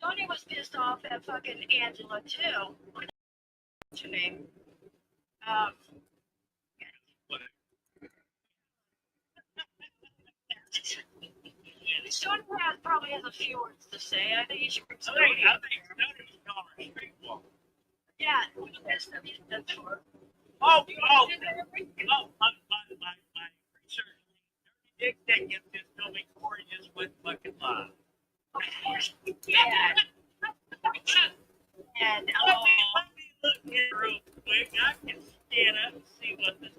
Tony was pissed off at fucking Angela too. What's her name? Tony probably has a few words to say. I think he should bring somebody. I think Tony's calling her streetwalker. Yeah, that's sure. Oh, my research. Dick Dickens just told me Corey just went fucking live. Yeah. And let me look here real quick. I can scan up and see what this is.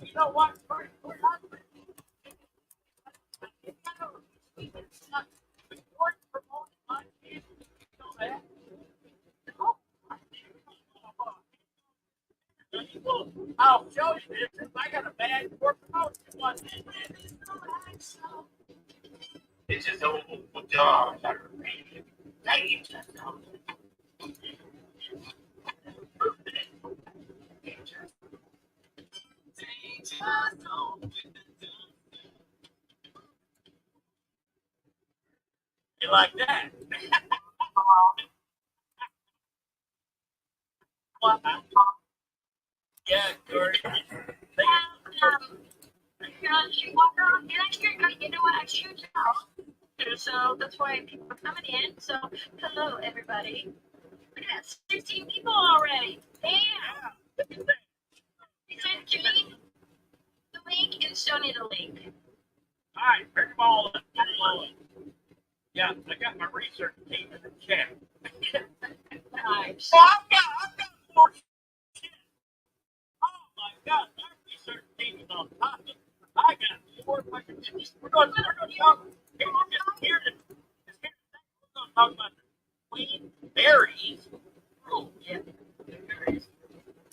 You know what? We're not. I'll show you this. If I got a bad promotion, one it's just a job. You like that? Yeah, Corey. You know what? I shoot out. So that's why people are coming in. So hello, everybody. Look at that, 16 people already. Damn. You sent Jimmy the link and Sony the link. All right, bring them all up. Yeah, I got my research team in the chat. Nice. Oh, I've got more shit. Oh my God, my research team is on top of it. I got more fucking shit. We're going to talk. We're going to talk about the queen berries. Oh, yeah. Berries.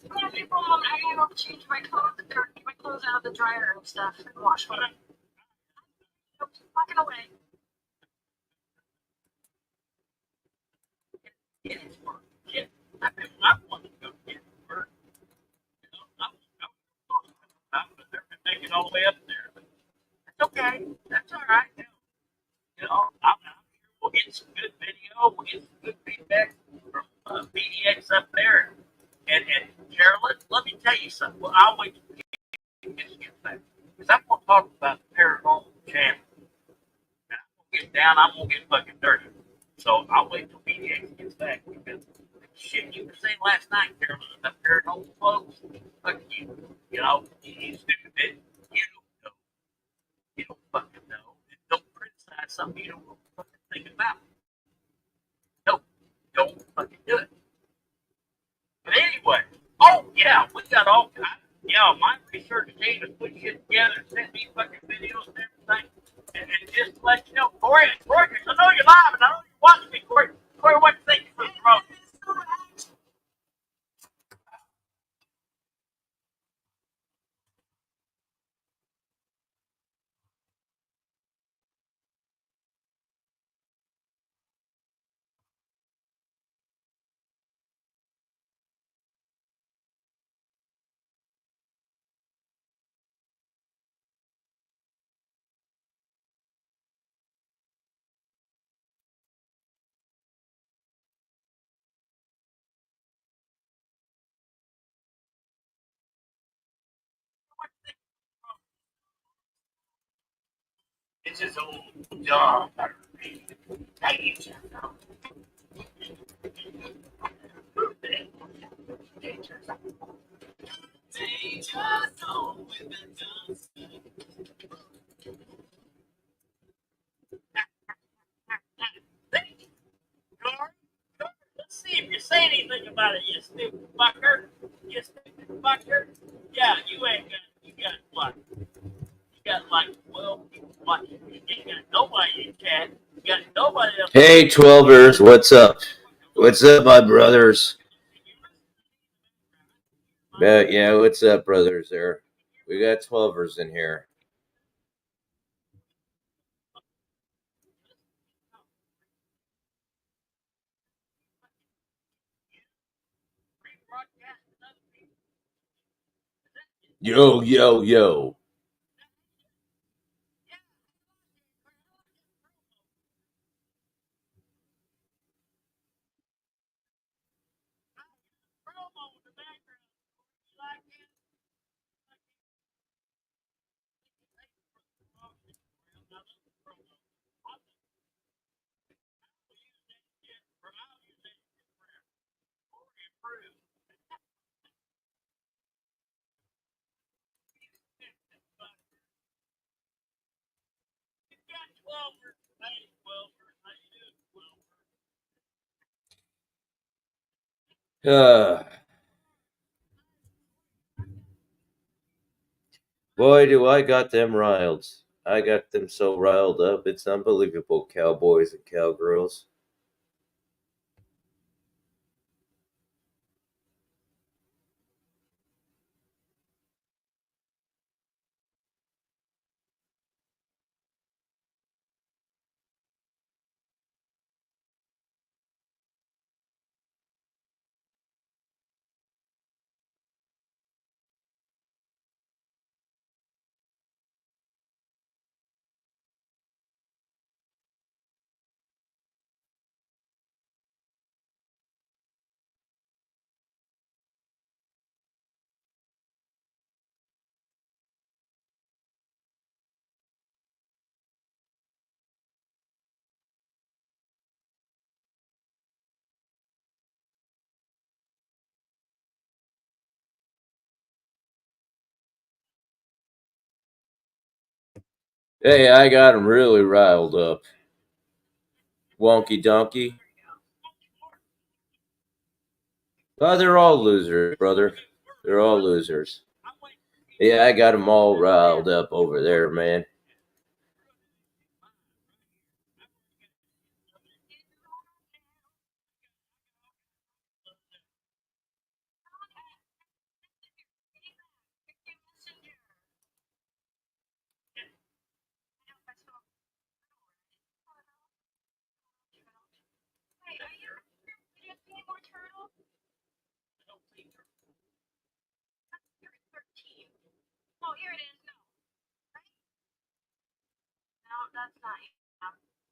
I gotta go change my clothes, get my clothes out of the dryer and stuff and wash them. Walking away. Get his work. Get. I want to go get work. You know, but they're making it all the way up there. But that's okay. That's all right. You know, I'm sure we'll get some good video. We'll get some good feedback from BDX up there. And Carolyn, let me tell you something. Well, I'll wait till you get back. Because I'm going to talk about the paranormal channel. And I'm going to get down. I'm going to get fucking dirty. So I'll wait till BDX gets back. Because shit you were saying last night, Carolyn, about paranormal folks, fuck you. You know, you stupid bitch. You don't know. You don't fucking know. And don't criticize something you don't fucking think about. No, don't fucking do it. But anyway, oh yeah, we got all kinds. Yeah, my research team has put shit together and sent me fucking videos and everything. And just to let you know, Corey, I know you're live and I know you're watching me, Corey. Corey, what do you think for the promotion? It's his old job. Let's see if you say anything about it, you stupid fucker. You stupid fucker. Yeah, you ain't got. You got what? You got like 12 people watching. You ain't got nobody in chat. You got nobody else. Hey, 12ers, what's up? What's up, my brothers? Yeah, what's up, brothers? There, we got 12ers in here. Yo, yo, yo. Boy, do I got them riled. I got them so riled up. It's unbelievable, cowboys and cowgirls. Hey, I got them really riled up. Wonky donkey. Oh, they're all losers, brother. They're all losers. Yeah, I got them all riled up over there, man. Oh, here it is. No, that's not you.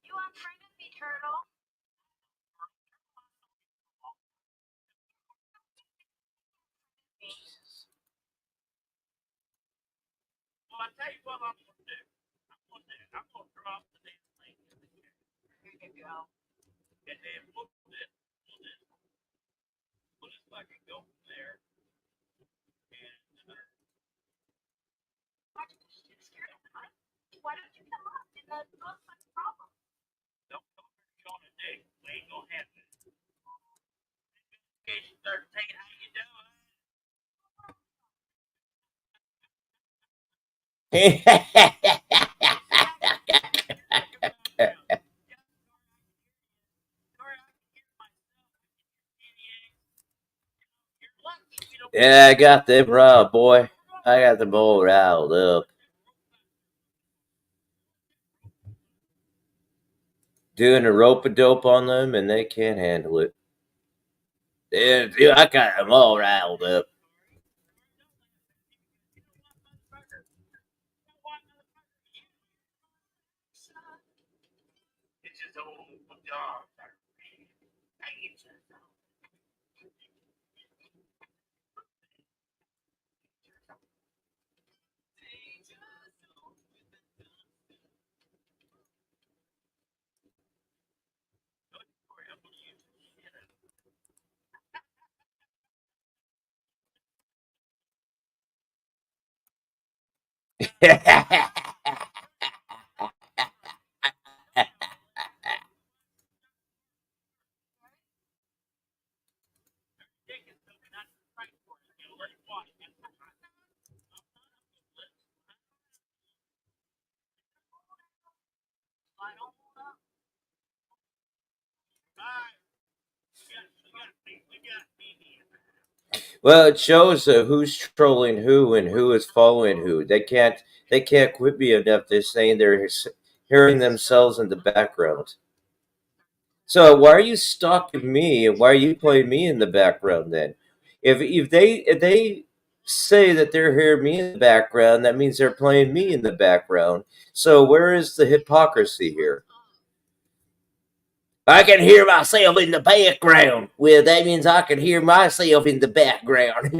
You unfriended me, turtle. Well, I tell you what I'm gonna do. I'm gonna drop the damn link in the chat. Here you go. And then we'll just fucking go from there. And Why don't you come up? And that's not my problem. don't come here on a date. We ain't gonna have it. Investigation 13, how you doing? Yeah, I got them riled, boy. I got them all riled up. Doing a rope a dope on them, and they can't handle it. Yeah, dude, I got them all riled up. It's just a whole job. Well, it shows who's trolling who and who is following who. They can't quit me enough. They're saying they're hearing themselves in the background. So why are you stalking me and why are you playing me in the background then? If they say that they're hearing me in the background, that means they're playing me in the background. So where is the hypocrisy here? I can hear myself in the background. Well, that means I can hear myself in the background.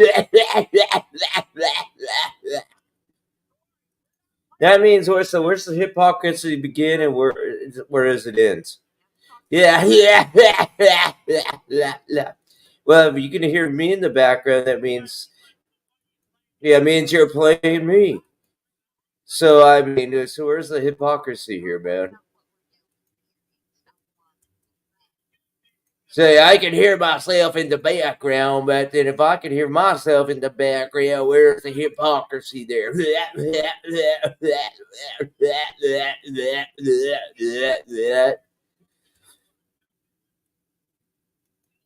That means where's the hypocrisy begin and where does it end? Yeah, yeah. Well, if you can hear me in the background, that means it means you're playing me. So I mean, so where's the hypocrisy here, man? Say I can hear myself in the background, but then if I can hear myself in the background, where's the hypocrisy there?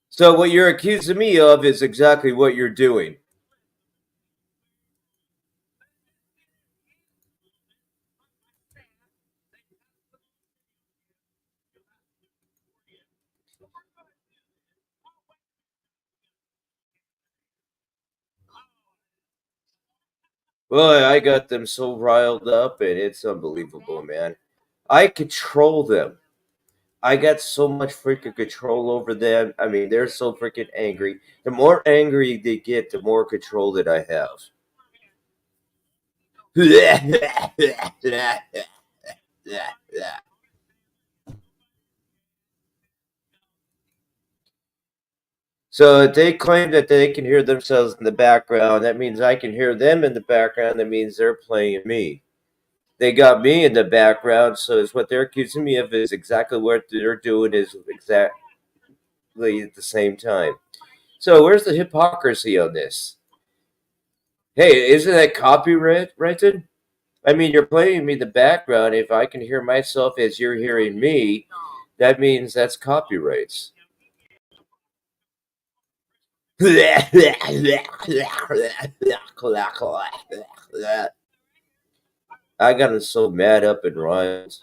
So what you're accusing me of is exactly what you're doing. Well, I got them so riled up, and it's unbelievable, man. I control them. I got so much freaking control over them. I mean, they're so freaking angry. The more angry they get, the more control that I have. So if they claim that they can hear themselves in the background, that means I can hear them in the background. That means they're playing me. They got me in the background, so it's what they're accusing me of is exactly what they're doing is exactly at the same time. So where's the hypocrisy on this? Hey, isn't that copyrighted? I mean, you're playing me in the background. If I can hear myself as you're hearing me, that means that's copyrights. I got him so mad up in rhymes.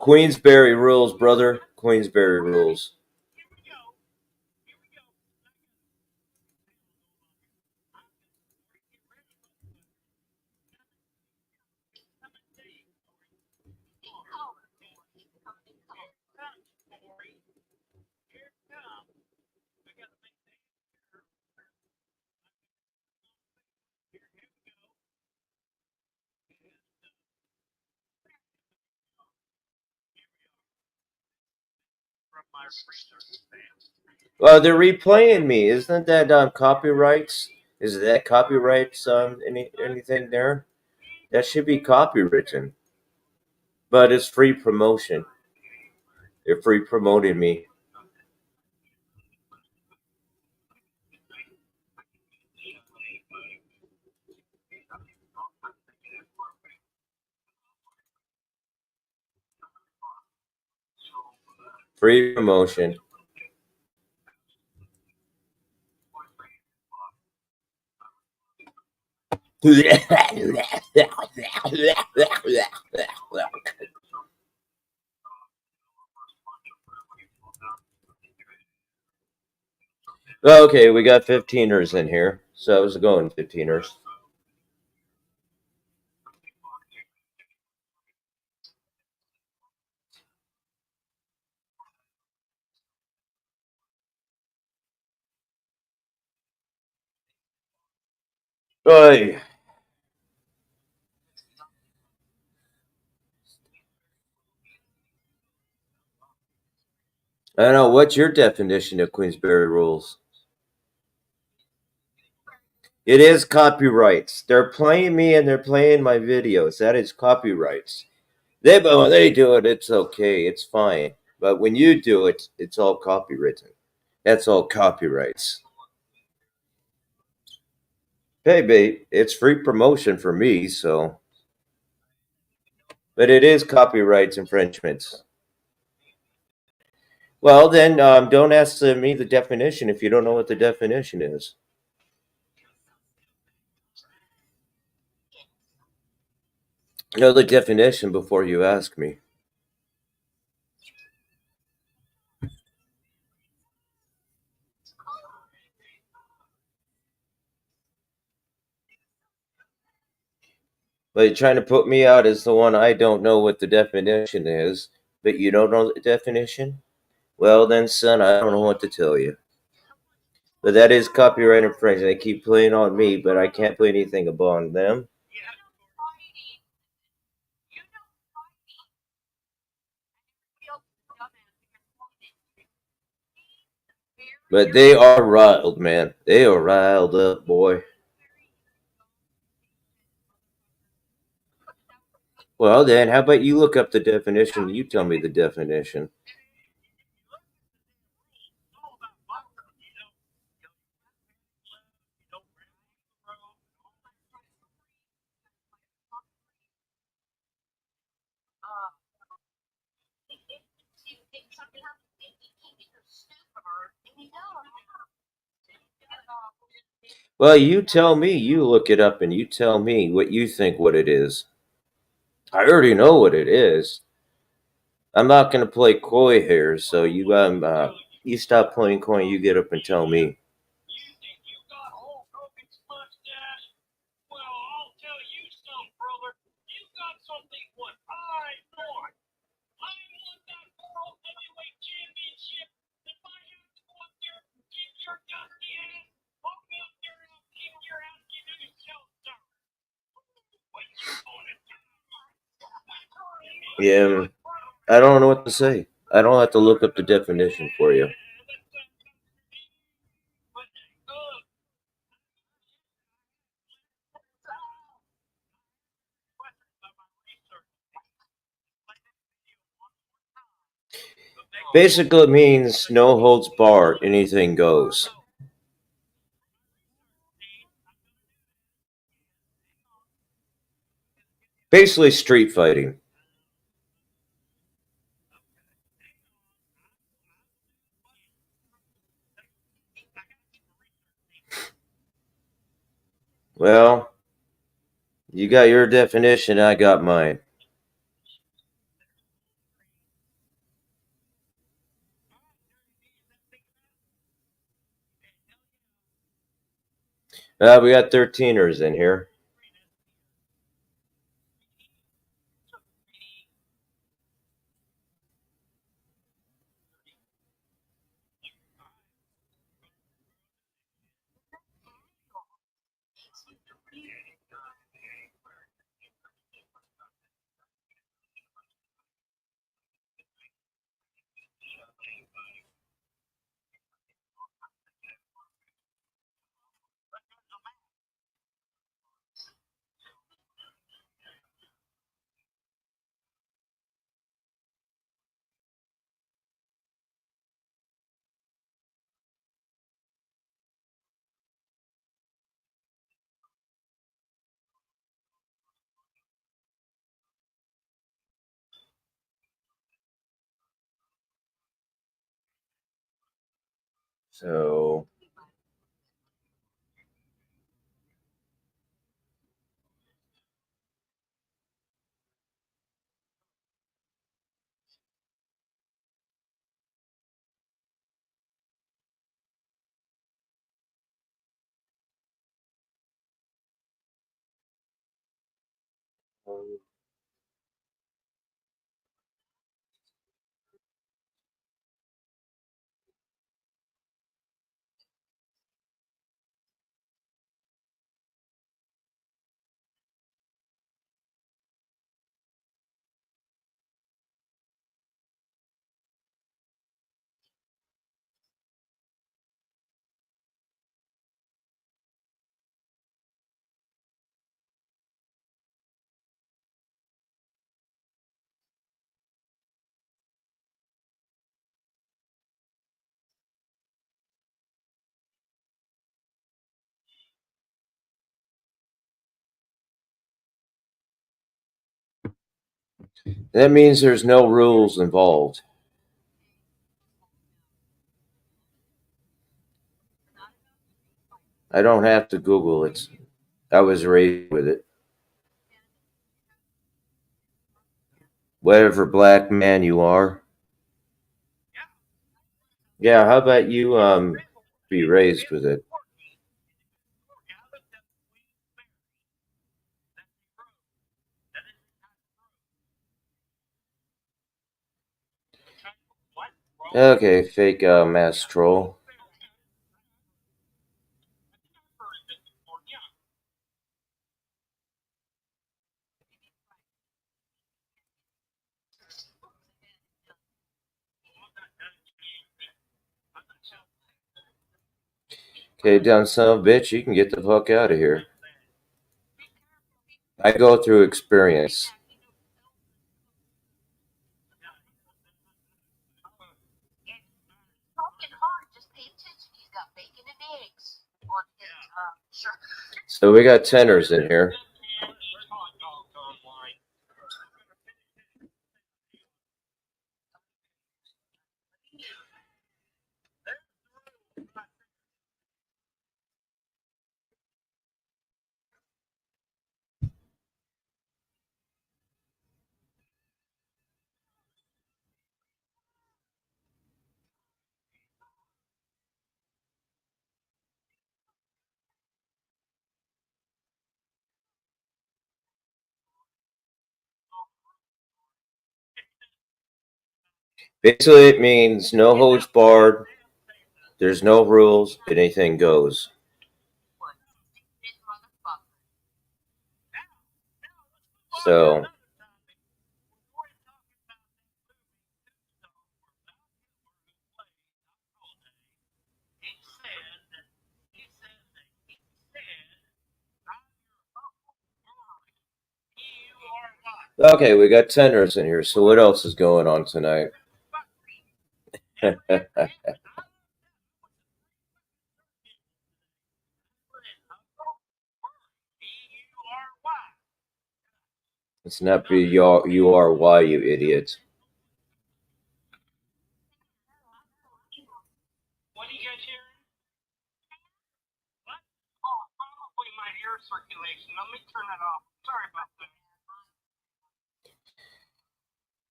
Queensberry rules, brother. Queensberry rules. Well, they're replaying me. Isn't that copyrights? Is that copyrights anything there? That should be copywritten. But it's free promotion. They're free promoting me. Free promotion. Okay, we got 15ers in here. So how's it going, 15ers? Oy. I don't know. What's your definition of Queensberry rules? It is copyrights. They're playing me and they're playing my videos. That is copyrights. When they do it, it's okay. It's fine. But when you do it, it's all copywritten. That's all copyrights. Hey, babe, it's free promotion for me, so. But it is copyrights infringements. Well, then don't ask me the definition if you don't know what the definition is. Know the definition before you ask me. But you're trying to put me out as the one I don't know what the definition is, but you don't know the definition? Well, then, son, I don't know what to tell you. But that is copyright infringement. They keep playing on me, but I can't play anything upon them. But they are riled, man. They are riled up, boy. Well, then, how about you look up the definition? You tell me the definition. Well, you tell me. You look it up and you tell me what you think what it is. I already know what it is. I'm not gonna play coy here, so you stop playing coy. You get up and tell me. You think you got Hulk Hogan's mustache? Well, I'll tell you something, brother. You got something what I want. I want that World Heavyweight Championship. If I have to go up there and kick your dusty ass, I'll go up there and I'll kick your ass. You do yourself, sir. What you gonna do? Yeah, I don't know what to say. I don't have to look up the definition for you. Basically, it means no holds barred, anything goes. Basically, street fighting. Well, you got your definition, I got mine. We got 13ers in here. So, That means there's no rules involved. I don't have to Google it. I was raised with it. Whatever black man you are. Yeah, how about you be raised with it? Okay, fake mass troll. Okay, dumb son of a bitch, you can get the fuck out of here. I go through experience. So we got tenors in here. Basically, it means no holds barred. There's no rules. Anything goes. So, okay, we got tenors in here. So, what else is going on tonight? It's not be you are why, you idiot. What are you guys hearing? What? Oh, probably my air circulation. Let me turn it off. Sorry about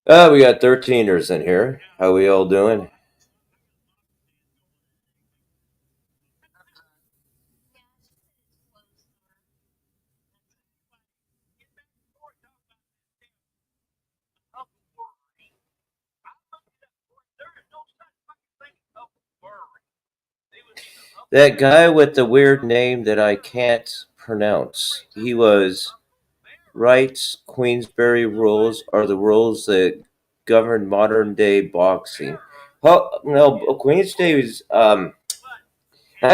that. We got 13ers in here. How we all doing? That guy with the weird name that I can't pronounce. He was Wright's Queensberry rules are the rules that govern modern day boxing. Oh no, Queensberry is that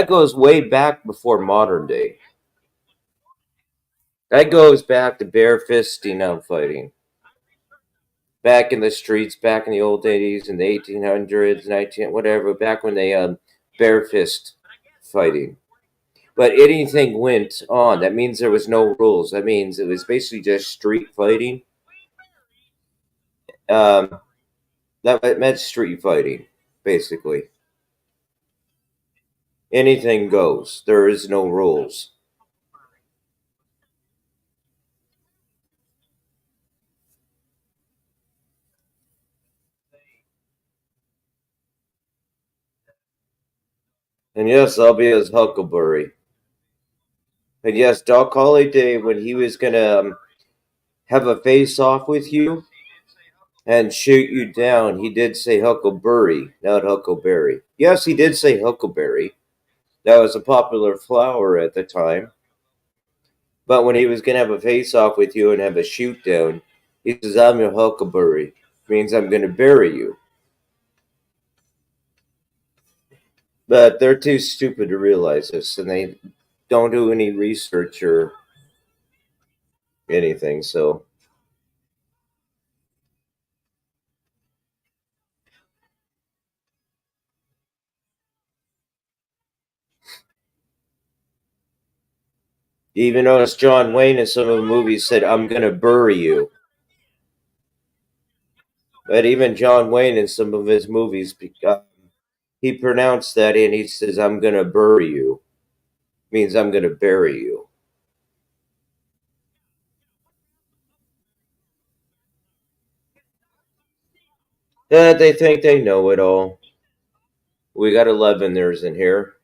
goes way back before modern day. That goes back to bare fisting out fighting. Back in the streets, back in the old 80s, in the 1800s, 19 whatever, back when they bare fist fighting. But anything went on. That means there was no rules. That means it was basically just street fighting. Um, that meant street fighting, basically. Anything goes. There is no rules. And yes, I'll be as Huckleberry. And yes, Doc Holliday, when he was gonna have a face off with you and shoot you down, he did say Huckleberry, not Huckleberry. Yes, he did say Huckleberry. That was a popular flower at the time. But when he was gonna have a face off with you and have a shoot down, he says, "I'm your Huckleberry." Means I'm gonna bury you. But they're too stupid to realize this, and they don't do any research or anything. So even notice John Wayne in some of the movies said, "I'm gonna bury you." But even John Wayne in some of his movies, he pronounced that and he says, "I'm gonna bury you," means I'm gonna bury you. They think they know it all. We got 11ers in here.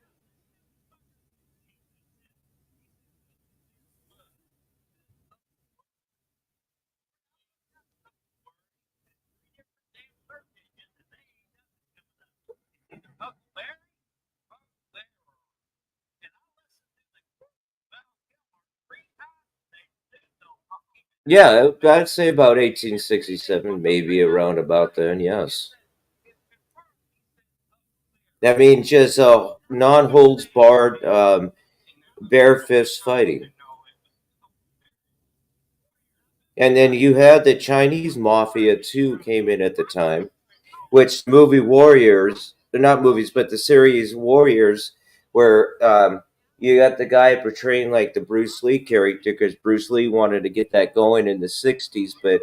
Yeah, I'd say about 1867, maybe around about then. Yes, that means just non holds barred, bare fist fighting. And then you had the Chinese mafia too came in at the time, which movie Warriors, they're not movies, but the series Warriors, where you got the guy portraying like the Bruce Lee character because Bruce Lee wanted to get that going in the 60s, but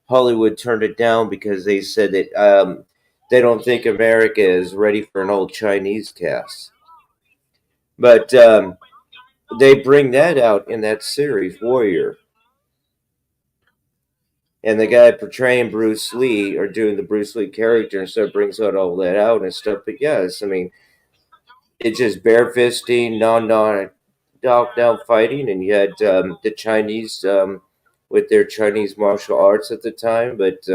Hollywood turned it down because they said that they don't think America is ready for an old Chinese cast. But they bring that out in that series, Warrior. And the guy portraying Bruce Lee or doing the Bruce Lee character and stuff brings all that out and stuff. But yes, I mean, it's just bare fisting, non knockdown fighting, and you had the Chinese with their Chinese martial arts at the time. But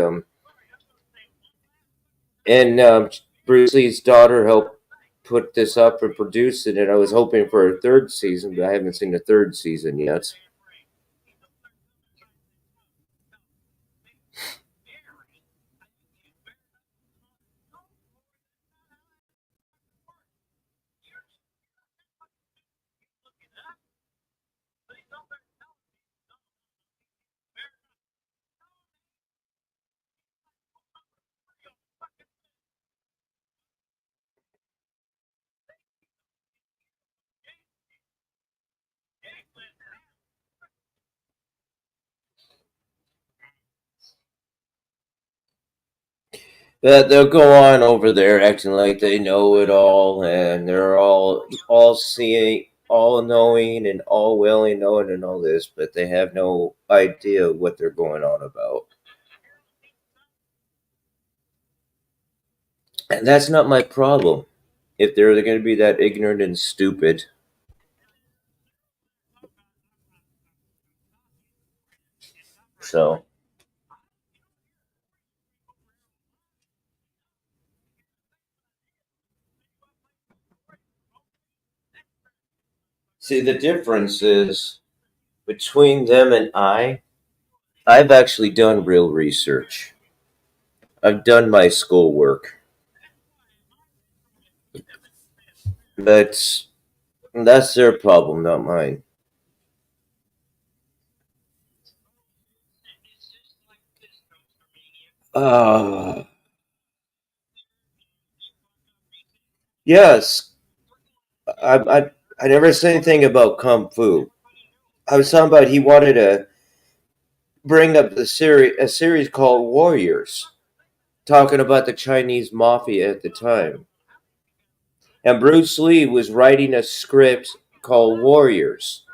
and Bruce Lee's daughter helped put this up and produce it, and I was hoping for a third season, but I haven't seen the third season yet. But they'll go on over there acting like they know it all, and they're all seeing, all knowing, and all willing, knowing, and all this, but they have no idea what they're going on about. And that's not my problem. If they're going to be that ignorant and stupid, so see the difference is between them and I've actually done real research. I've done my schoolwork. That's their problem, not mine. Uh, yes, I, I I never said anything about kung fu. I was talking about he wanted to bring up a series called Warriors, talking about the Chinese mafia at the time. And Bruce Lee was writing a script called Warriors,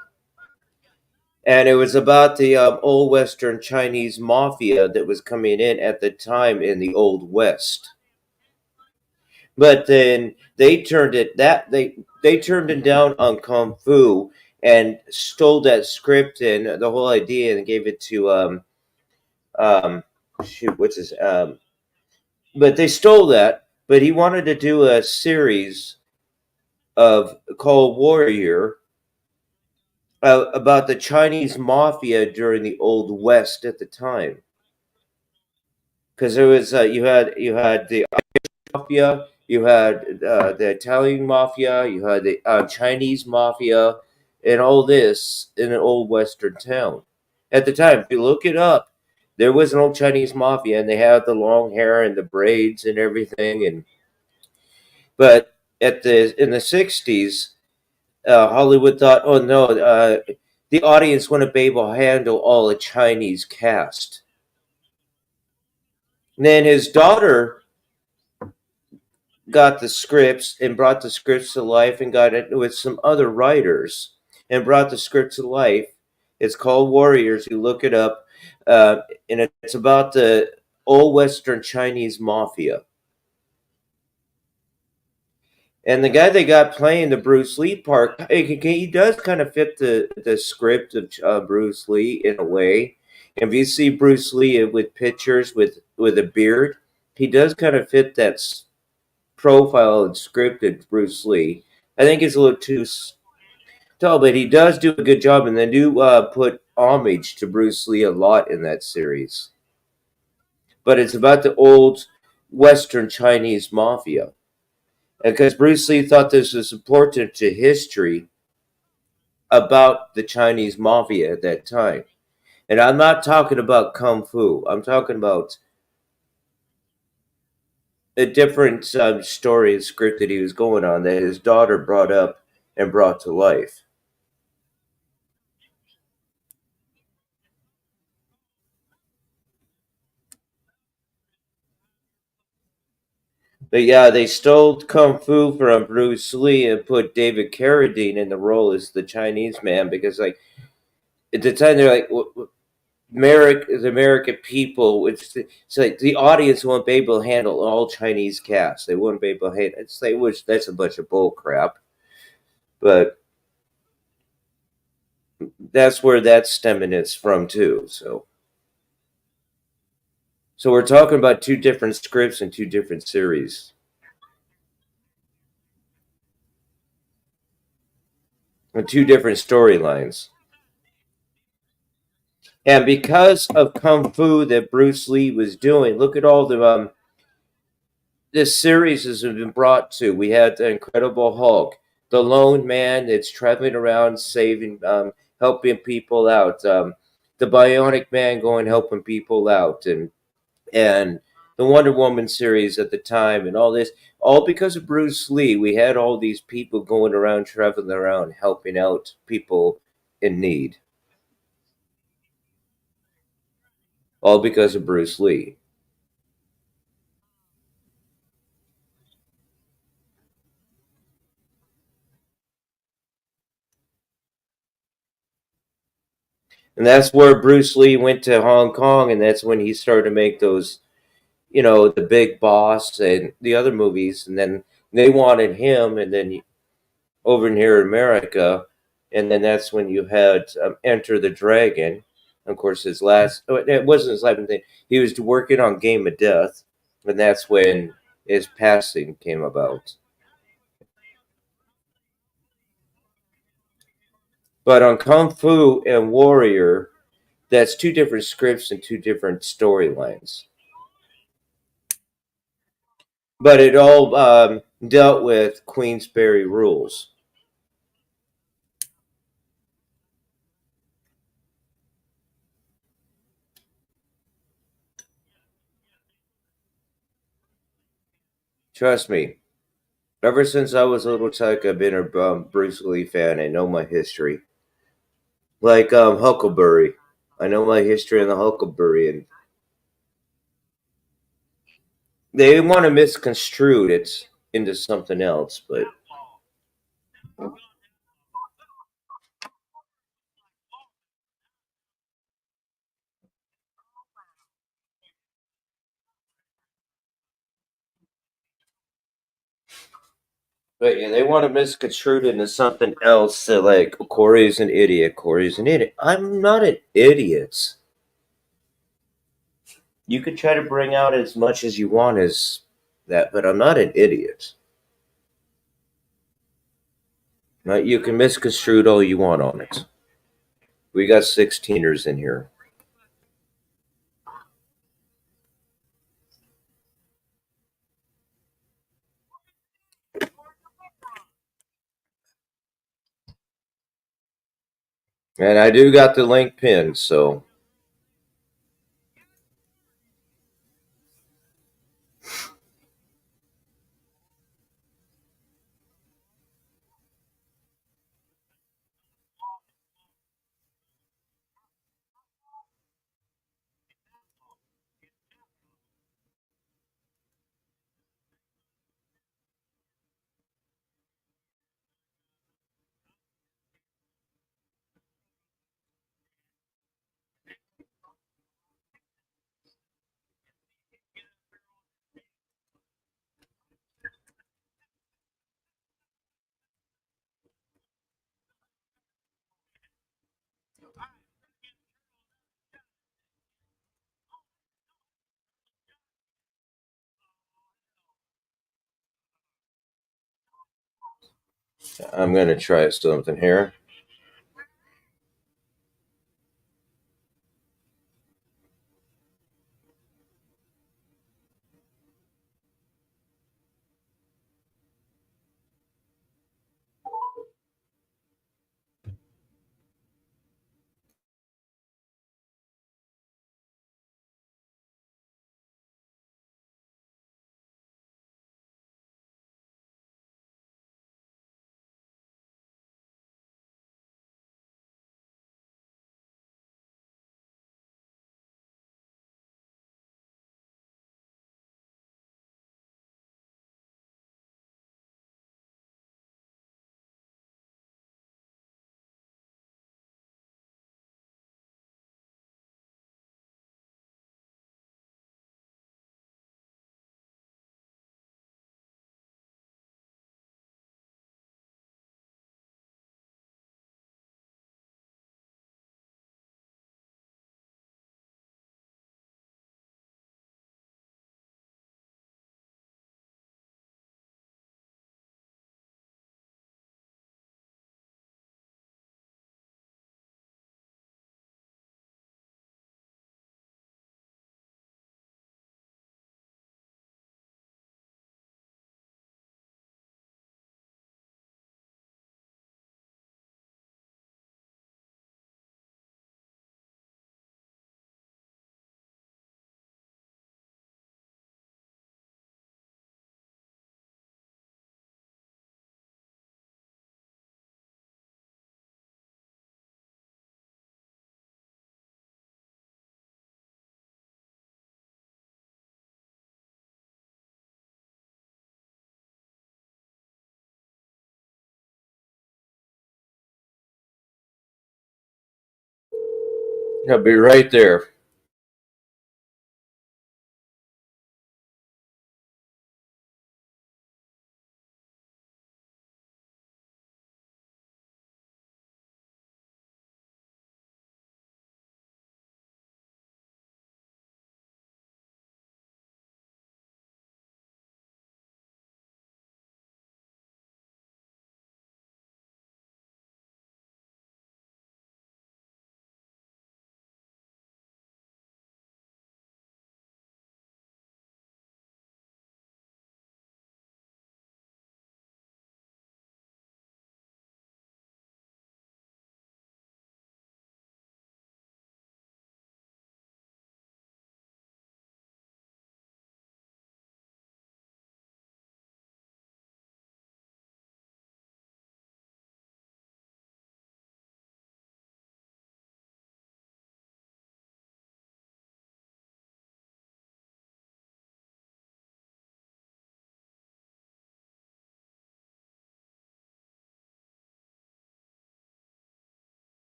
and it was about the old Western Chinese mafia that was coming in at the time in the Old West. But then they turned it down on kung fu and stole that script and the whole idea and gave it to um shoot what's his but they stole that, but he wanted to do a series of called Warrior about the Chinese mafia during the Old West at the time, because there was you had the mafia, you had the Italian mafia, you had the Chinese mafia, and all this in an old Western town. At the time, if you look it up, there was an old Chinese mafia, and they had the long hair and the braids and everything. And but at the in the '60s, Hollywood thought, oh no, the audience wouldn't be able to handle all a Chinese cast. And then his daughter got the scripts and brought the scripts to life and got it with some other writers and brought the script to life. It's called Warriors. You look it up, and it's about the old Western Chinese mafia. And the guy they got playing the Bruce Lee part, he does kind of fit the script of Bruce Lee in a way. If you see Bruce Lee with pictures with a beard, he does kind of fit that profile and scripted Bruce Lee. I think it's a little too tall, but he does do a good job, and they do put homage to Bruce Lee a lot in that series. But it's about the old Western Chinese mafia. Because Bruce Lee thought this was important to history about the Chinese mafia at that time. And I'm not talking about kung fu. I'm talking about a different story and script that he was going on that his daughter brought up and brought to life. But yeah, they stole kung fu from Bruce Lee and put David Carradine in the role as the Chinese man because, like, at the time they're like, the American people, it's like the audience won't be able to handle all Chinese cast. They wouldn't be able to handle. It's like, which that's a bunch of bull crap. But that's where that stemming is from too. So we're talking about two different scripts and two different series and two different storylines. And because of kung fu that Bruce Lee was doing, look at all the this series has been brought to. We had the Incredible Hulk, the Lone Man that's traveling around saving, helping people out. The Bionic Man going helping people out, and the Wonder Woman series at the time, and all this, all because of Bruce Lee. We had all these people going around, traveling around, helping out people in need, all because of Bruce Lee. And that's where Bruce Lee went to Hong Kong, and that's when he started to make those, the Big Boss and the other movies, and then they wanted him, and then over in here in America, and then that's when you had Enter the Dragon. Of course, his last, it wasn't his last thing. He was working on Game of Death, and that's when his passing came about. But on Kung Fu and Warrior, that's two different scripts and two different storylines. But it all dealt with Queensberry rules. Trust me, ever since I was a little child, I've been a Bruce Lee fan. I know my history. Like Huckleberry. I know my history on the Huckleberry, and they want to misconstrue it into something else. But yeah, they want to misconstrue it into something else. So like, Corey's an idiot. Corey's an idiot. I'm not an idiot. You could try to bring out as much as you want as that, but I'm not an idiot. Right? You can misconstrue it all you want on it. We got 16ers in here. And I do got the link pinned, so. I'm going to try something here. I'll be right there.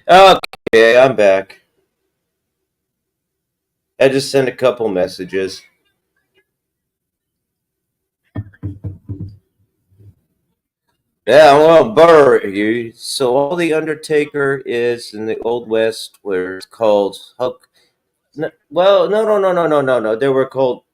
Okay, I'm back. I just sent a couple messages. Yeah, well, Burr, you. So all the Undertaker is in the Old West, where it's called Hulk. Well, no. They were called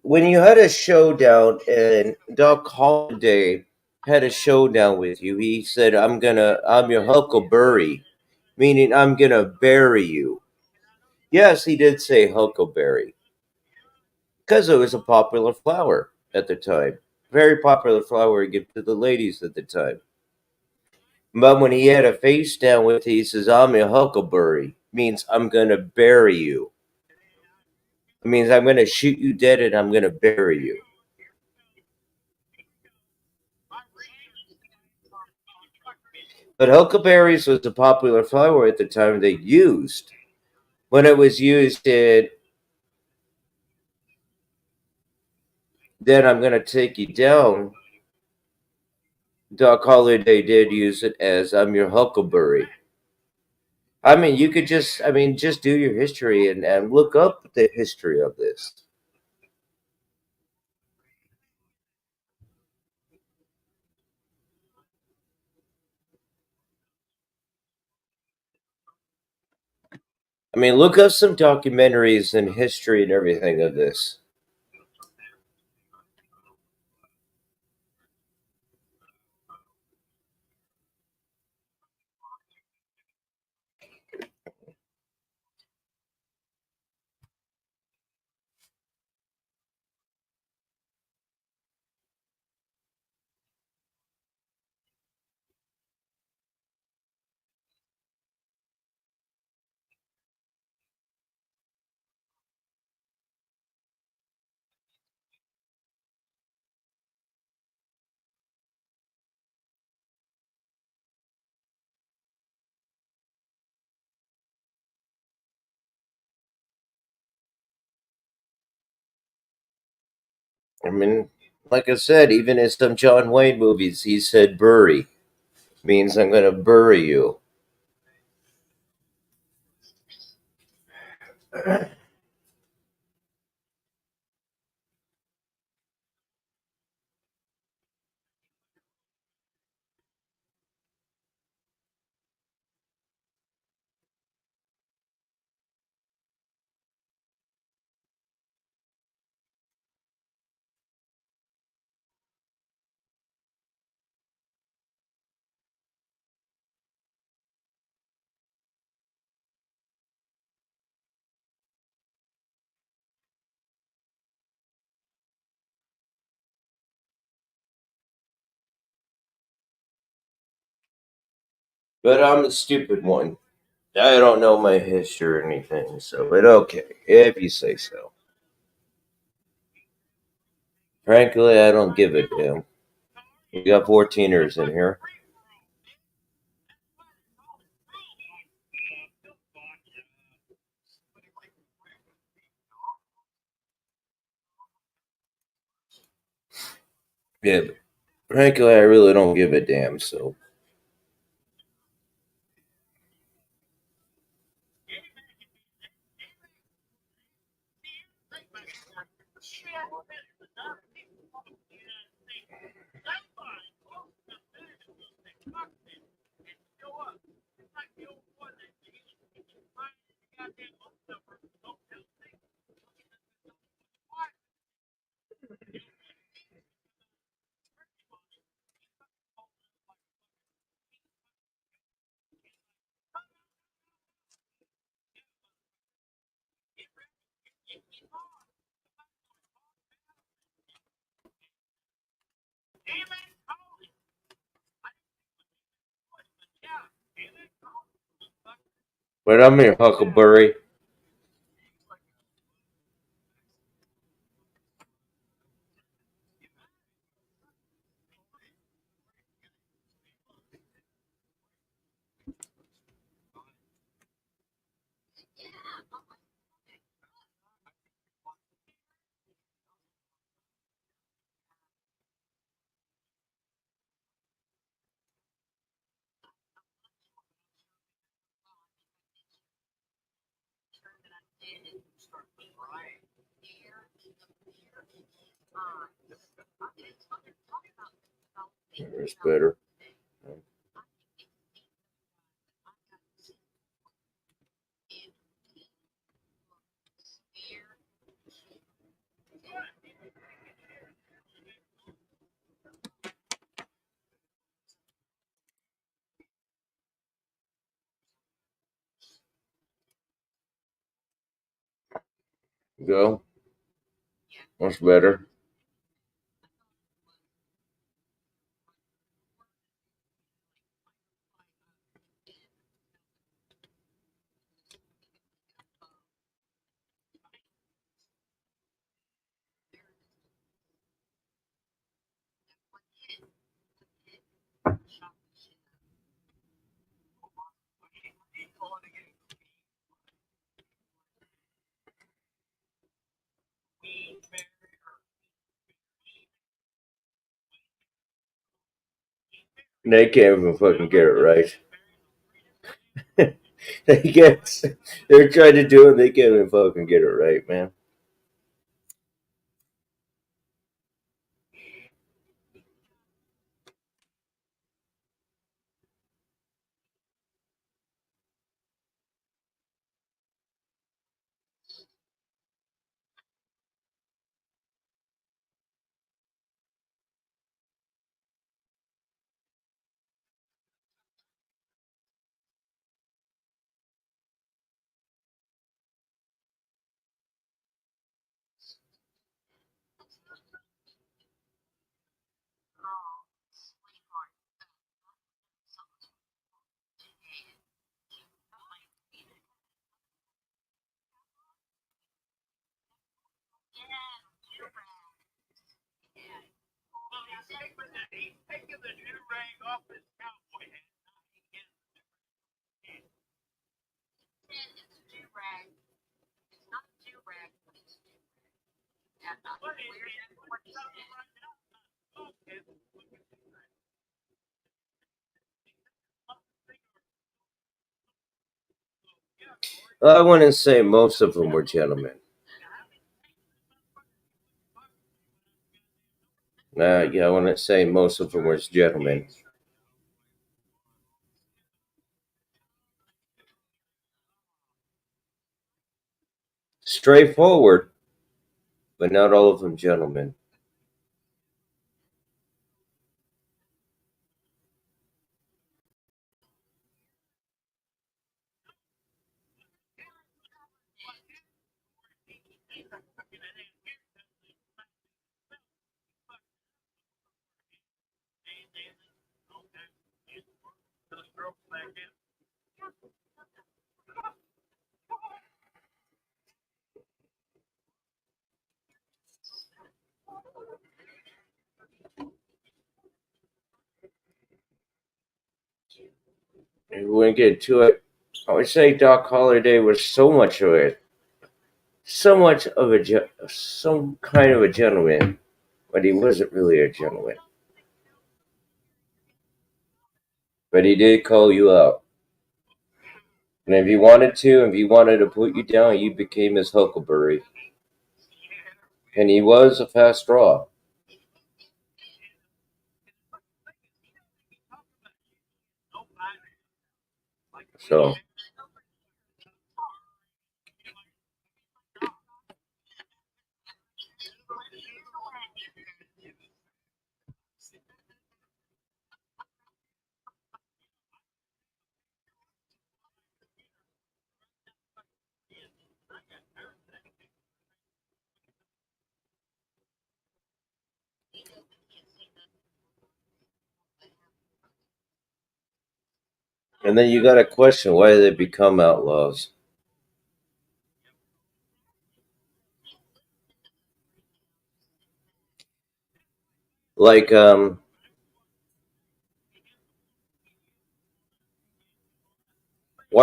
when you had a showdown, and Doc Holliday had a showdown with you. He said, I'm your Huckleberry," meaning I'm gonna bury you. Yes, he did say Huckleberry because it was a popular flower at the time, very popular flower to give to the ladies at the time. But when he had a face down with, he says, "I'm a Huckleberry," means I'm gonna bury you. It means I'm gonna shoot you dead and I'm gonna bury you. But huckleberries was a popular flower at the time they used. When it was used in "Then I'm Gonna Take You Down," Doc Holliday did use it as "I'm Your Huckleberry." I mean, you could just do your history and look up the history of this. I mean, look up some documentaries and history and everything of this. I mean, like I said, even in some John Wayne movies, he said bury. Means I'm going to bury you. But I'm the stupid one. I don't know my history or anything, so, but okay, if you say so. Frankly, I don't give a damn. We got 14ers in here. Yeah, but frankly, I really don't give a damn, so. But I'm here, Huckleberry. It's better. Go. What's better? They can't even fucking get it right. they get, they're trying to do it, they can't even fucking get it right, man. He's taking the new rag off his cowboy hat. I wouldn't say most of them were gentlemen. Yeah, I wouldn't say most of them were gentlemen. Straightforward, but not all of them gentlemen. We wouldn't get into it. I would say Doc Holliday was some kind of a gentleman, but he wasn't really a gentleman. But he did call you out. And if he wanted to put you down, you became his huckleberry. And he was a fast draw. So, and then you got to question why they become outlaws. Like, why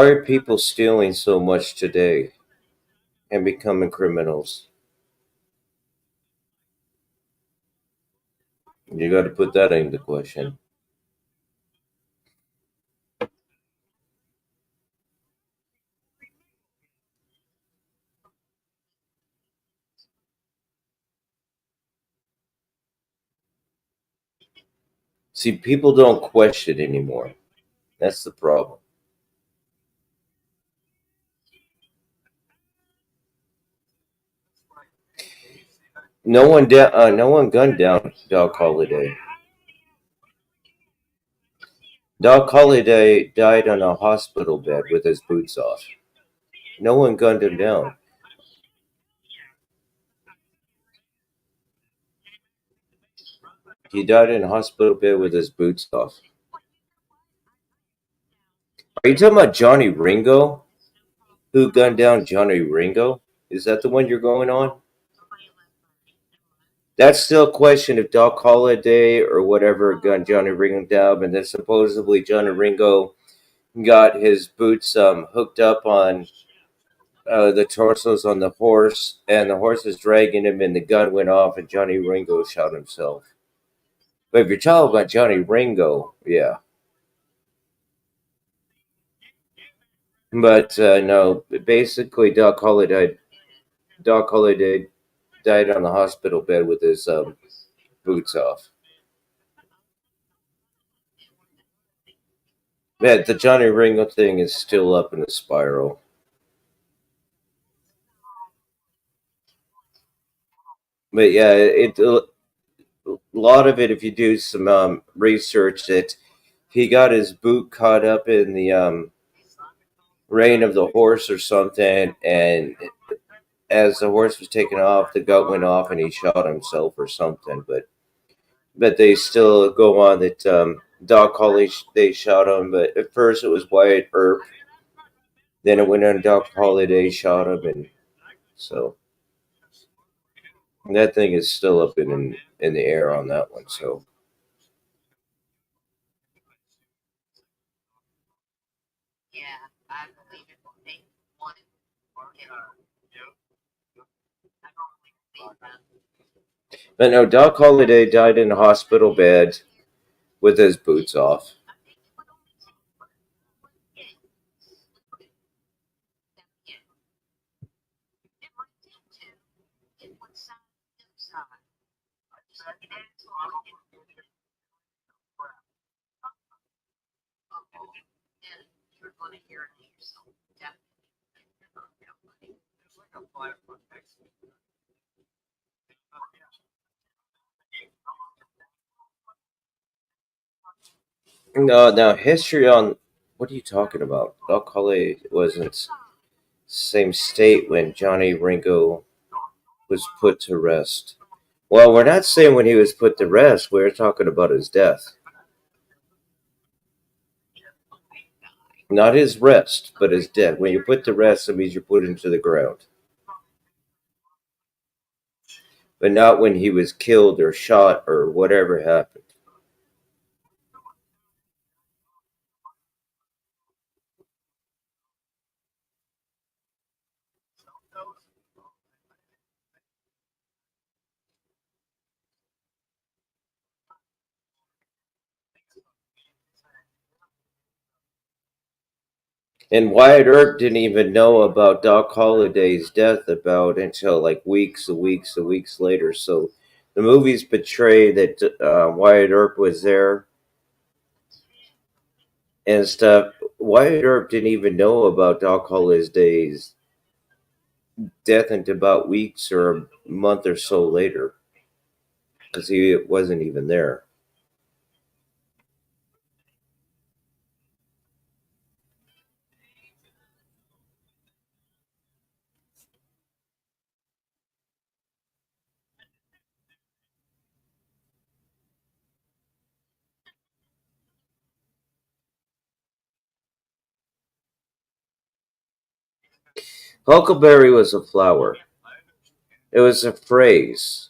are people stealing so much today and becoming criminals? You got to put that into question. See, people don't question anymore. That's the problem. No one gunned down Doc Holliday. Doc Holliday died on a hospital bed with his boots off. No one gunned him down. He died in a hospital bed with his boots off. Are you talking about Johnny Ringo? Who gunned down Johnny Ringo? Is that the one you're going on? That's still a question if Doc Holliday or whatever gunned Johnny Ringo down, and then supposedly Johnny Ringo got his boots hooked up on the torsos on the horse, and the horse was dragging him, and the gun went off, and Johnny Ringo shot himself. But if you're talking about Johnny Ringo, yeah. But no, basically, Doc Holliday died on the hospital bed with his boots off. Man, the Johnny Ringo thing is still up in a spiral. But yeah, a lot of it, if you do some research, that he got his boot caught up in the rein of the horse or something, and as the horse was taking off, the gut went off, and he shot himself or something. But but they still go on that Doc Holly they shot him, but at first it was Wyatt Earp. Then it went on Doc Holliday shot him, and so that thing is still up in the air on that one. So but no, Doc Holliday died in a hospital bed with his boots off. No, now history on what are you talking about? Doc Holliday wasn't same state when Johnny Ringo was put to rest. Well, we're not saying when he was put to rest. We're talking about his death. Not his rest, but his death. When you put to rest, it means you're put into the ground. But not when he was killed or shot or whatever happened. And Wyatt Earp didn't even know about Doc Holliday's death about until like weeks later. So the movies portray that Wyatt Earp was there and stuff. Wyatt Earp didn't even know about Doc Holliday's death until about weeks or a month or so later because he wasn't even there. Huckleberry was a flower. It was a phrase.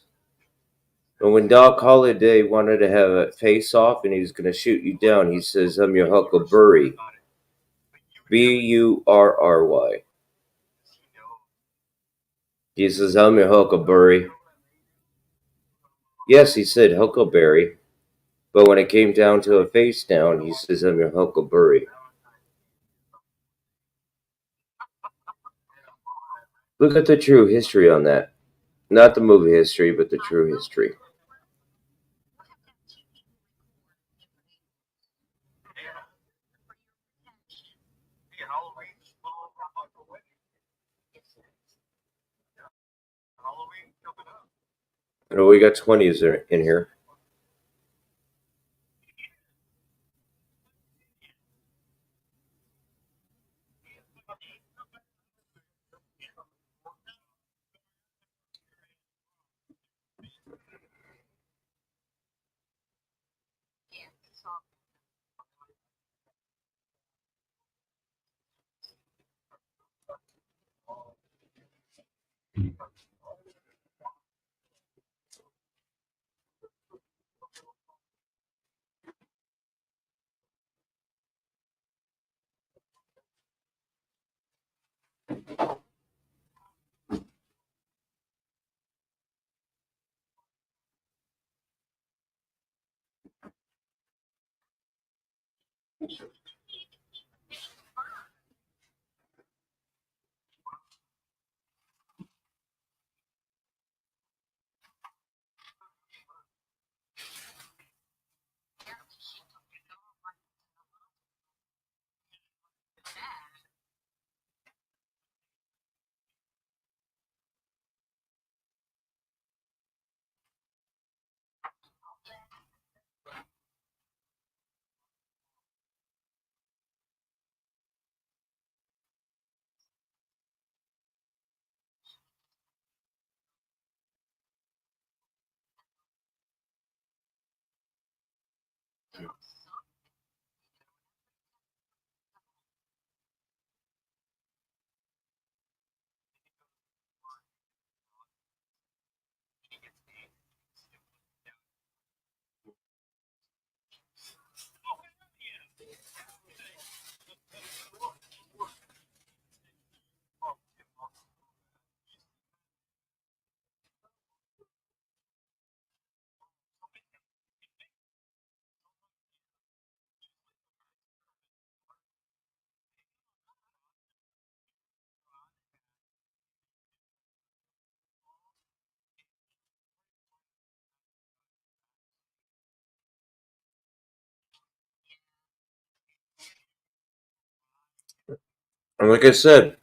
But when Doc Holliday wanted to have a face off and he was going to shoot you down, he says, "I'm your Huckleberry." Burry. He says, "I'm your Huckleberry." Yes, he said Huckleberry. But when it came down to a face down, he says, "I'm your Huckleberry." Look at the true history on that. Not the movie history, but the true history. Oh, we got 20s in here. And like I said,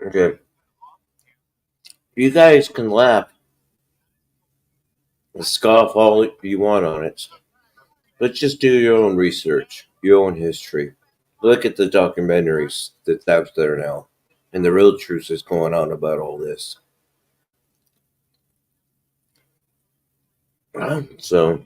okay, you guys can laugh and scoff all you want on it. But just do your own research, your own history. Look at the documentaries that's out there now, and the real truth is going on about all this. So,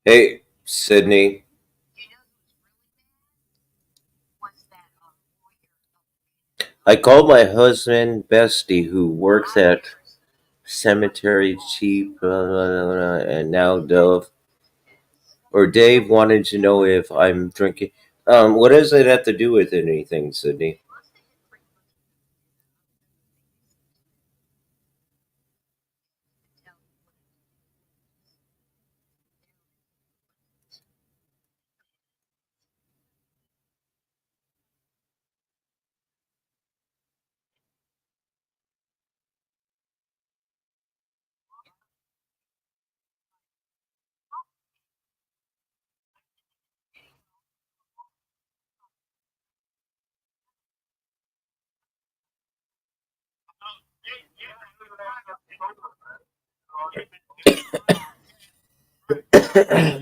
hey, Sydney, I called my husband Bestie, who works at Cemetery Cheap, and now Dove or Dave wanted to know if I'm drinking. What does it have to do with anything, Sydney?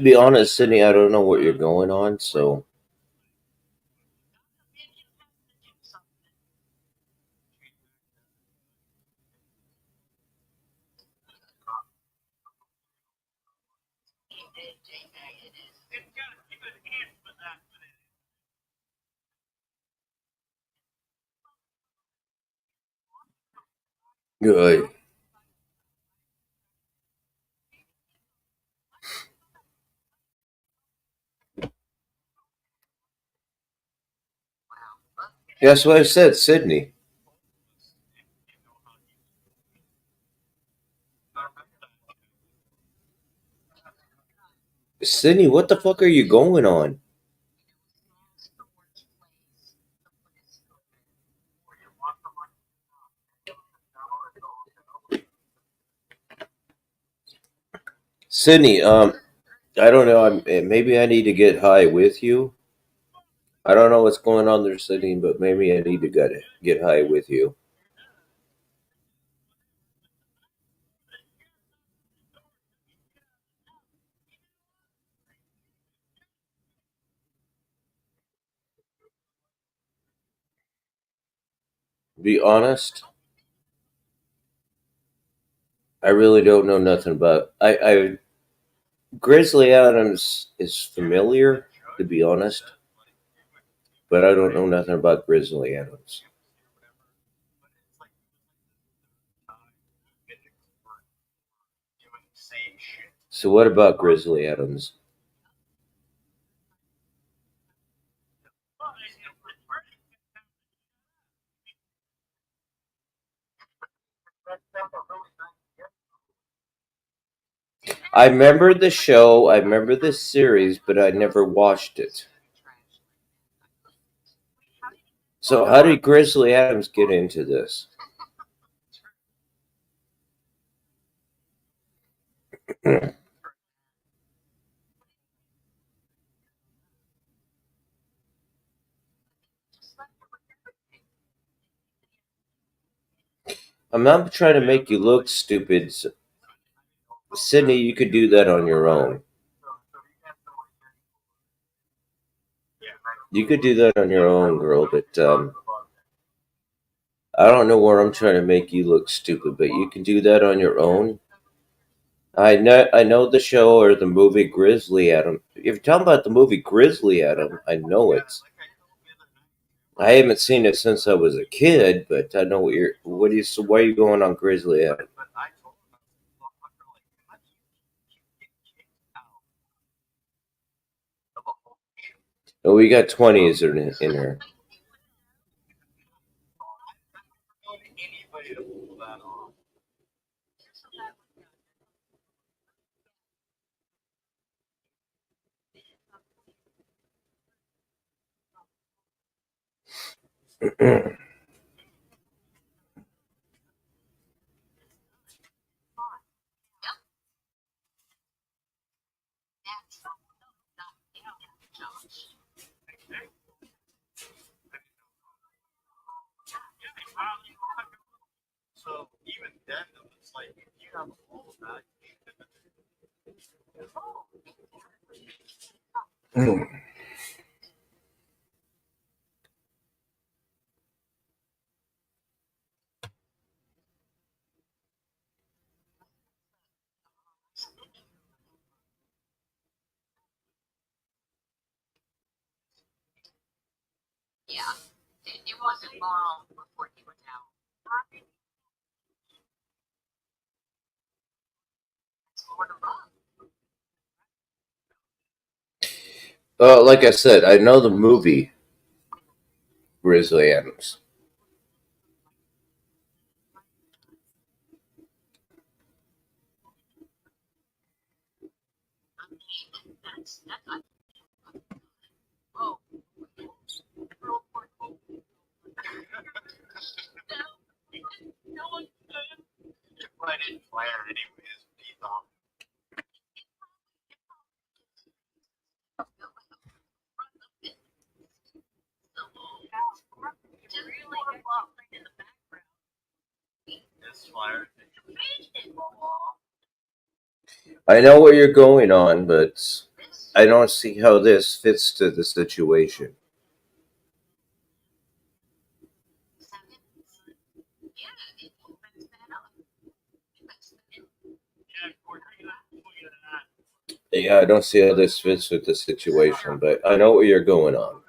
Be honest, Sydney, I don't know what you're going on, so good. That's what I said, Sydney. Sydney, what the fuck are you going on? Sydney, I don't know. Maybe I need to get high with you. I don't know what's going on there, Sydney, but maybe I need to get high with you. Be honest, I really don't know nothing about. I Grizzly Adams is familiar, to be honest, but I don't know nothing about Grizzly Adams. So what about Grizzly Adams? I remember the show, I remember the series, but I never watched it. So how did Grizzly Adams get into this? I'm not trying to make you look stupid. Sydney, you could do that on your own. You could do that on your own, girl, but I don't know where I'm trying to make you look stupid, but you can do that on your own. I know the show or the movie Grizzly Adam. If you're talking about the movie Grizzly Adam, I know it. I haven't seen it since I was a kid, but I know why are you going on Grizzly Adam? Oh, we got 20s in her. So even then, it's like you have all of that. Like I said, I know the movie Grizzly Adams. I didn't flare anyways. He's off. This flare. I know where you're going on, but I don't see how this fits to the situation. Yeah, I don't see how this fits with the situation, but I know where you're going on.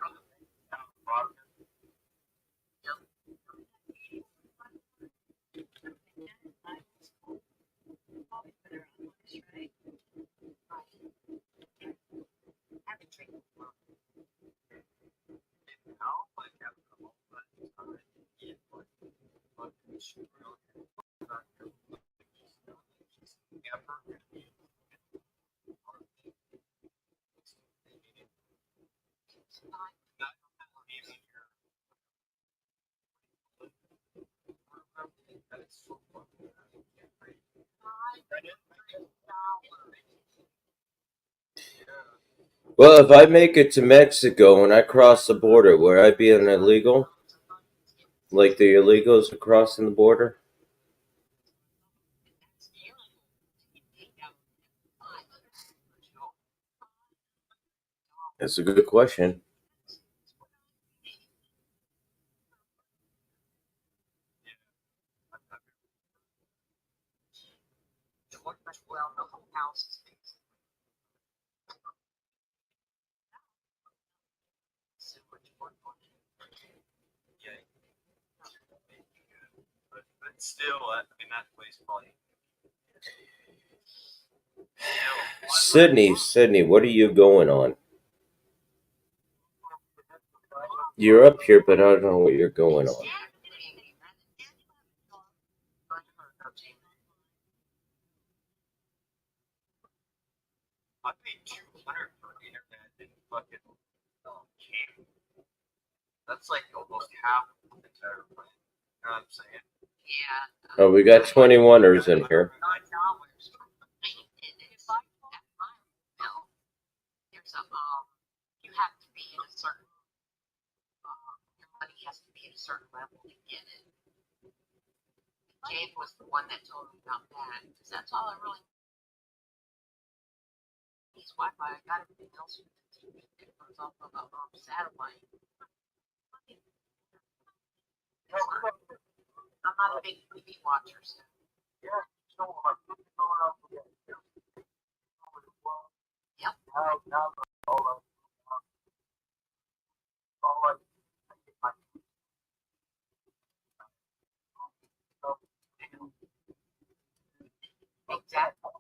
Well, if I make it to Mexico and I cross the border, will I be an illegal? Like the illegals are crossing the border? That's a good question. But still, I mean, that place probably. Sydney, what are you going on? You're up here, but I don't know what you're going on. I paid $200 for internet and fucking cable. That's like almost half of the entire plan. You know what I'm saying? Oh, we got 21ers in here. Chinese Wi-Fi. I got everything else from the TV. It goes off of a satellite. I'm not a big TV watcher, so. Yep. Exactly.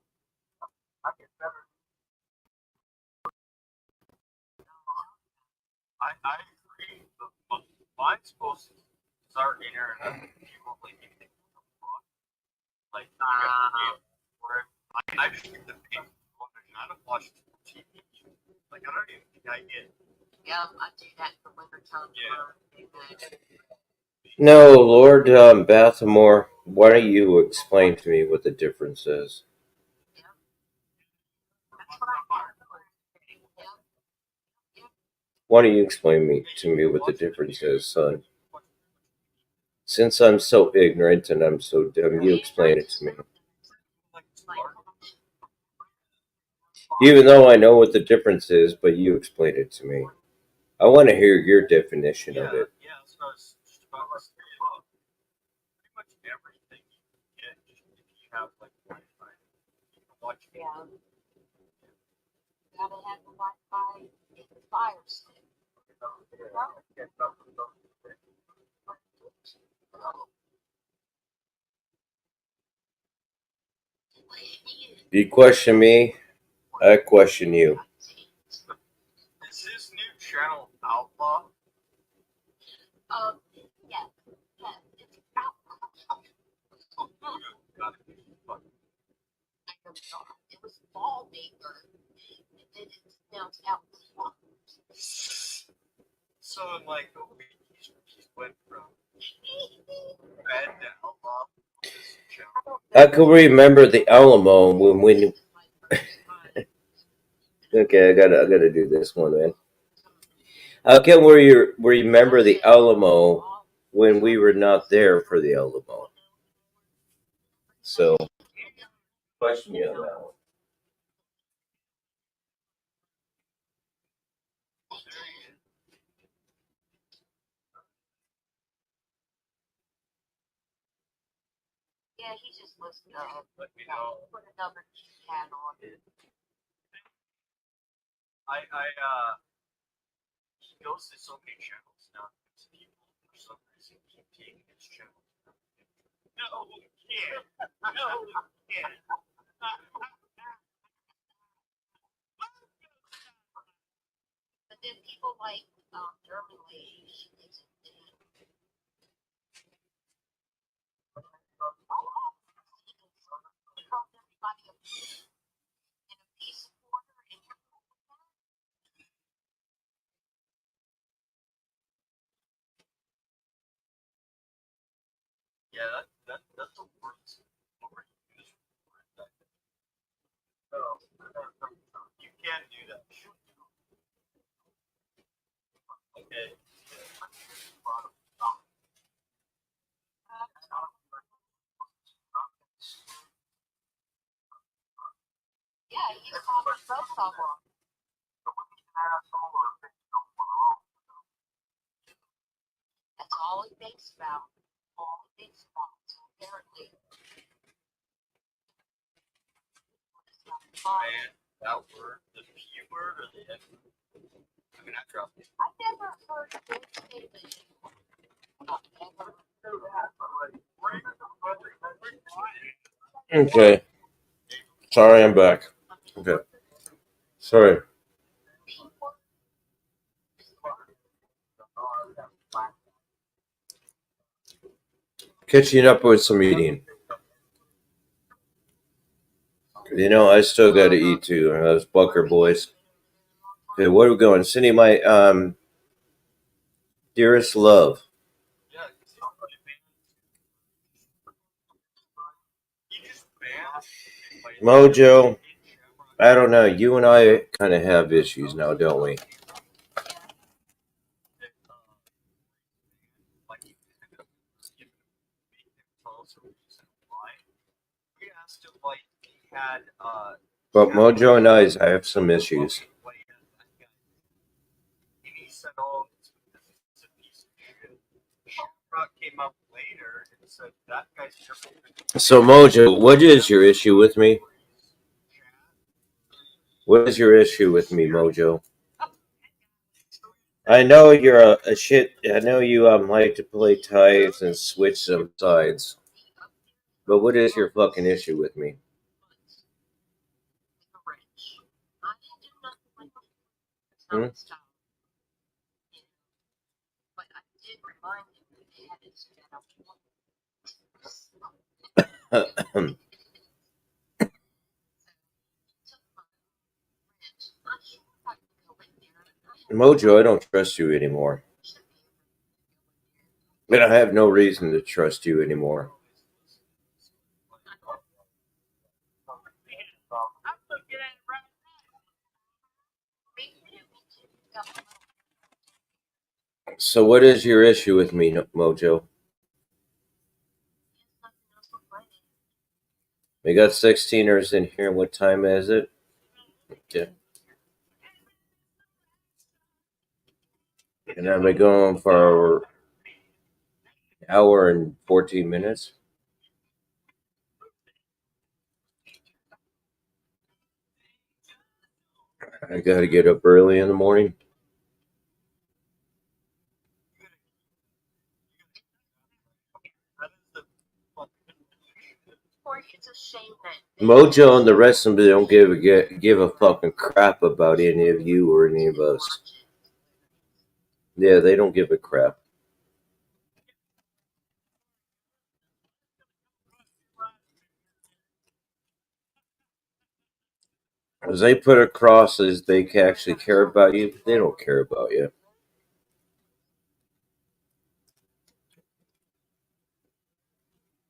I agree. But mine's supposed to start internet. People like anything. Like where I just get the pink one and I don't watch TV. Like I don't even think I get. Yeah, I do that for winter time. Yeah. No, Lord Baltimore, why don't you explain to me what the difference is? That's what I have. Yeah. Why don't you explain to me what the difference is, son? Since I'm so ignorant and I'm so dumb, you explain it to me. Even though I know what the difference is, but you explain it to me. I want to hear your definition of it. Yeah, so it's just about pretty much everything you get if you have like Wi-Fi. You can watch it. Yeah. Gotta have the Wi-Fi in the fire stick. You question me, I question you. Is this new channel Outlaw? Yeah. It's Outlaw. I know it's not. It was Ball Maker, and then it's now Outlaw. So in like a week, he's went from bad to Outlaw. I can remember the Alamo when okay, I gotta do this one, man. How can we remember the Alamo when we were not there for the Alamo? So, question you on that one. Yeah, he just listed up. Let me know. Put another keypad on it. He goes to so many channels now because people for some reason keep taking his channel. No, we can't. No, we can't. But then people like German lady, she thinks it did. Everybody in a piece of order and you're cool with that? Yeah, that's the worst overuse word. You can't do that. Okay. Yeah, he's called us both of them. That's all he thinks about. All he thinks about. So apparently, Man, that word, the P word or the F word? I mean, I dropped it. I've never heard him say this. Okay. Sorry, I'm back. Okay. Sorry. Catching up with some eating. You know, I still got to eat too. Those Bucker boys. Okay, where are we going? Sending my dearest love. Yeah, he just banned Mojo, I don't know. You and I kind of have issues now, don't we? We asked him like he had But Mojo and I have some issues. And he said, "Oh, it's a piece of shit." Rock came up later and said, "That guy's just." So Mojo, what is your issue with me? What is your issue with me, Mojo? I know you're a shit. I know you like to play ties and switch some sides. But what is your fucking issue with me? Hmm? But I did remind him that he had his Mojo, I don't trust you anymore. And I have no reason to trust you anymore. So what is your issue with me, Mojo? We got 16ers in here. What time is it? Okay. And I've been going for an hour and 14 minutes. I gotta get up early in the morning. It's a shame that Mojo and the rest of them don't give a fucking crap about any of you or any of us. Yeah, they don't give a crap. As they put across as they actually care about you, they don't care about you.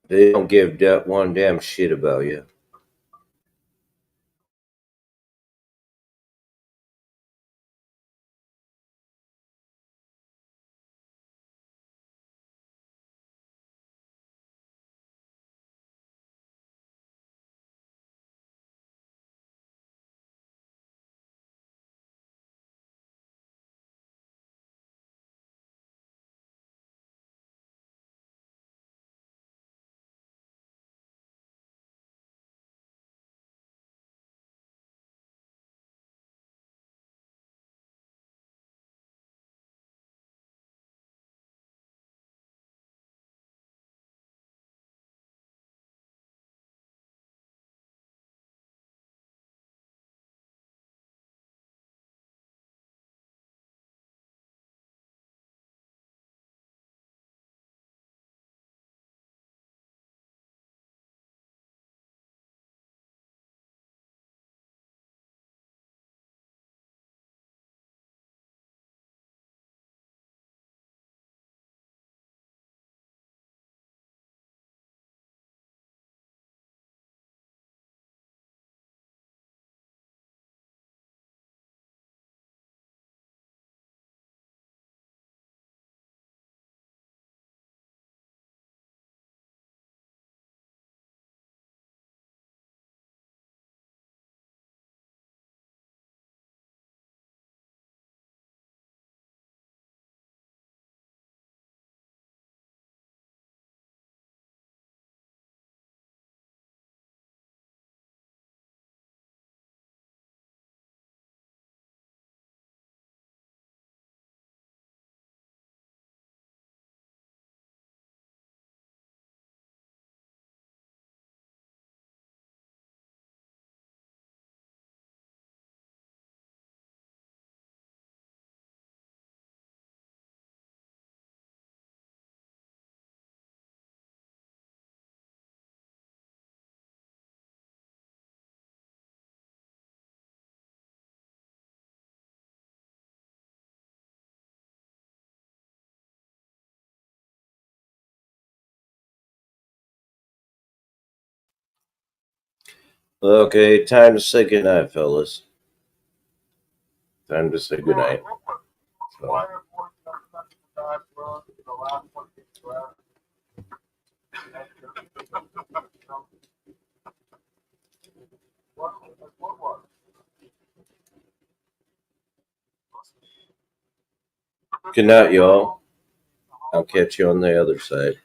They don't give one damn shit about you. Okay, time to say goodnight, fellas. Time to say goodnight. So. Good night, y'all. I'll catch you on the other side.